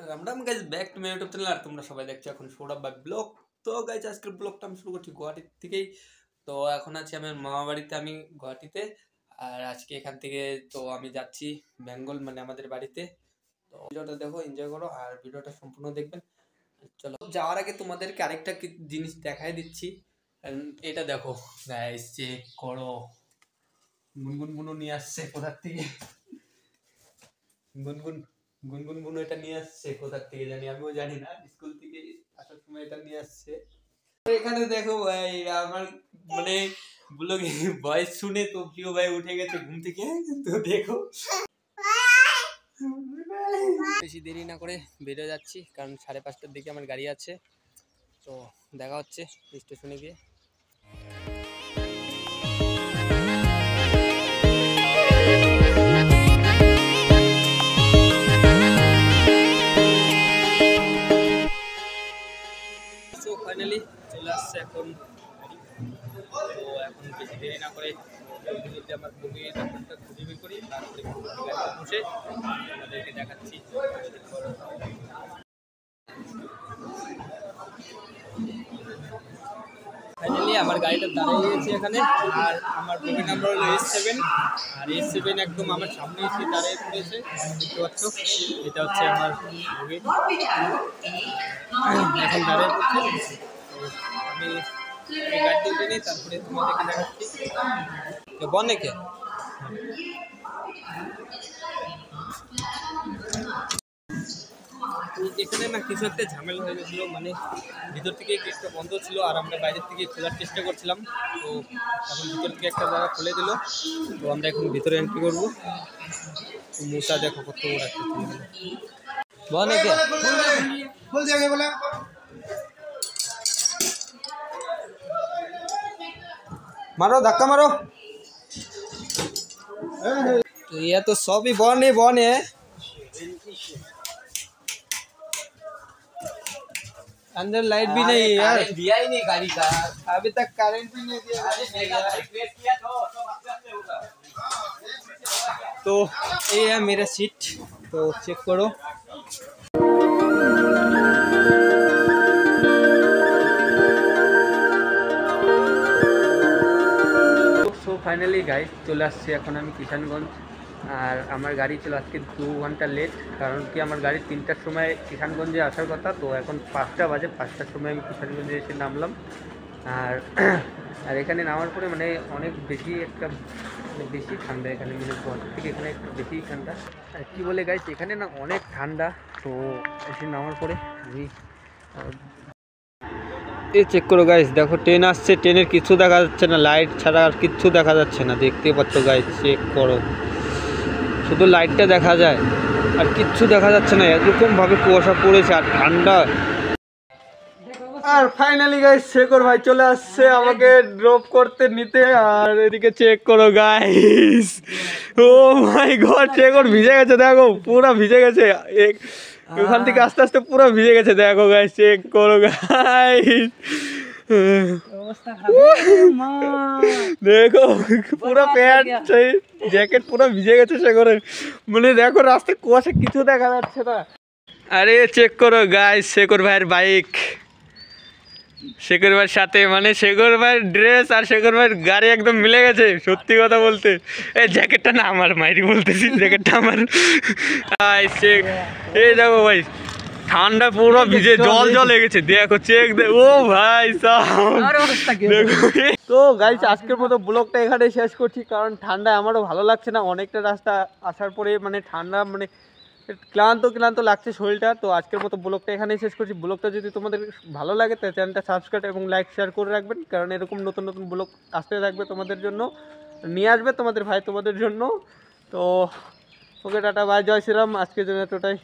Ram Ram guys, back to my YouTube channel. আর তোমরা সবাই দেখছো এখন সৌরভ ভাই ব্লগ। তো গাইজ আজকের ব্লগটা আমি শুরু করছি গুয়াহাটির থেকেই। তো এখন আছি আমার মামা বাড়িতে, আমি গুয়াহাটিতে। আর আজকে এখান থেকে তো আমি যাচ্ছি বেঙ্গল, মানে আমাদের বাড়িতে। তো ভিডিওটা দেখো, এনজয় করো আর ভিডিওটা সম্পূর্ণ দেখবেন। চলো, যাওয়ার আগে তোমাদেরকে আরেকটা জিনিস দেখাই দিচ্ছি। এটা দেখো গাইজ, চেক করো। গুনগুন বুনু নিয়ে আসছে কোথার থেকে, গুনগুন গুনগুন বুনু এটা নিয়ে আসছে কোথার থেকে জানি, আমিও জানি না। স্কুল থেকে আসার সময় এটা নিয়ে আসছে। এখানে দেখো ভাই, আমার মানে ব্লগে ভয়েস শুনে তো প্রিয় ভাই উঠে গেছে ঘুম থেকে। তো দেখো, বেশি দেরি না করে বেরিয়ে যাচ্ছি, কারণ 5:30টার দিকে আমার গাড়ি আছে। তো দেখা হচ্ছে স্টেশনে গিয়ে। ফাইনালি চলে আসছে এখন গাড়ি। তো এখন বেশি দেরি না করে আমার বগির ব্যাপারটা খুঁজে বের করি, তারপরে গাড়িতে বসে আমাদেরকে দেখাচ্ছি। ফাইনালি আমার গাড়িটা দাঁড়িয়ে গেছে এখানে, আর আমার বগি নাম্বার হলো S7। আর S7 একদম আমার সামনে এসে দাঁড়িয়ে পড়েছে, দেখতে পাচ্ছ। এটা হচ্ছে আমার বগি, এখন দাঁড়িয়ে পড়ছে। আমি গাড়িতে উঠে নিই, তারপরে তোমাদেরকে দেখাচ্ছি। বনে কে এখানে না কিছু একটা ঝামেলা হয়ে গেছিল, মানে ভিতর থেকে গেটটা বন্ধ ছিল আর আমরা বাইরের থেকে খোলার চেষ্টা করছিলাম। তো এখন ভিতর থেকে একটা জায়গা খুলে দিল, তো আমরা এখন ভিতরে এন্ট্রি করবো। মোটা দেখো কত বড় একটা বনে কে मारो धक्का मारो। तो ये तो सब ही बॉन है। अंदर लाइट भी नहीं है यार, दिया ही नहीं गाड़ी का अभी तक, करंट भी नहीं दिया। तो ये है मेरा सीट, तो चेक करो। ফাইনালি গাইস চলে আসছি এখন আমি কিষানগঞ্জ। আর আমার গাড়ি ছিল আজকে 2 ঘন্টা লেট, কারণ কি আমার গাড়ি 3টার সময় কিষানগঞ্জে আসার কথা। তো এখন 5টা বাজে, 5টার সময় আমি কিষানগঞ্জে এসে নামলাম। আর আর এখানে নামার পরে মানে অনেক বেশি একটা বেশি ঠান্ডা এখানে, মানে গুয়াহাটি থেকে এখানে একটু বেশি ঠান্ডা। আর কী বলে গাইস, এখানে না অনেক ঠান্ডা। তো এসে নামার পরে আমি এই চেক করো গাইস, দেখো ট্রেন আসছে, ট্রেনের কিছু দেখা যাচ্ছে না, লাইট ছাড়া আর কিচ্ছু দেখা যাচ্ছে না। দেখতে পাচ্ছ গাইস, চেক করো, শুধু লাইটটা দেখা যায় আর কিচ্ছু দেখা যাচ্ছে না। এরকমভাবে কুয়াশা পড়েছে আর ঠান্ডা। আর ফাইনালি গাইস শেখর ভাই চলে আসছে আমাকে ড্রপ করতে নিতে। আর এদিকে চেক করো গাইস, ও মাই গড, শেখর ভিজে গেছে, দেখো পুরো ভিজে গেছে। ওখান থেকে আস্তে আস্তে পুরো ভিজে গেছে, দেখো গাইস, চেক করো গাইস, দেখো পুরো প্যান্ট জ্যাকেট পুরো ভিজে গেছে শেখরের। মানে দেখো রাস্তায় কুয়াশা কিছু দেখা যাচ্ছে না। আরে চেক করো গাইস, শেখর ভাইয়ের বাইক, শেখর ভাইয়ের সাথে, মানে শেখর ভাইয়ের ড্রেস আর শেখর ভাইয়ের গাড়ি একদম মিলে গেছে। সত্যি কথা বলতে, এই জ্যাকেটটা না আমার, মাইরি বলতেছি, জ্যাকেটটা আমার। এই দেখো ভাই, ঠান্ডা পুরো ভিজে জল জল হয়ে গেছে, দেখো চেক দে। ও ভাই দেখো। তো গাইস আজকের মতো ব্লগটা এখানে শেষ করছি, কারণ ঠান্ডায় আমারও ভালো লাগছে না। অনেকটা রাস্তা আসার পরে মানে ঠান্ডা, মানে ক্লান্ত ক্লান্ত লাগছে শরীরটা। তো আজকের মতো ব্লগটা এখানেই শেষ করছি। ব্লগটা যদি তোমাদের ভালো লাগে তাহলে চ্যানেলটা সাবস্ক্রাইব এবং লাইক শেয়ার করে রাখবেন, কারণ এরকম নতুন নতুন ব্লগ আসতে থাকবে তোমাদের জন্য, নিয়ে আসবে তোমাদের ভাই তোমাদের জন্য। তো ওকে টাটা, বাই, জয় শ্রীরাম, আজকের জন্য এতটাই।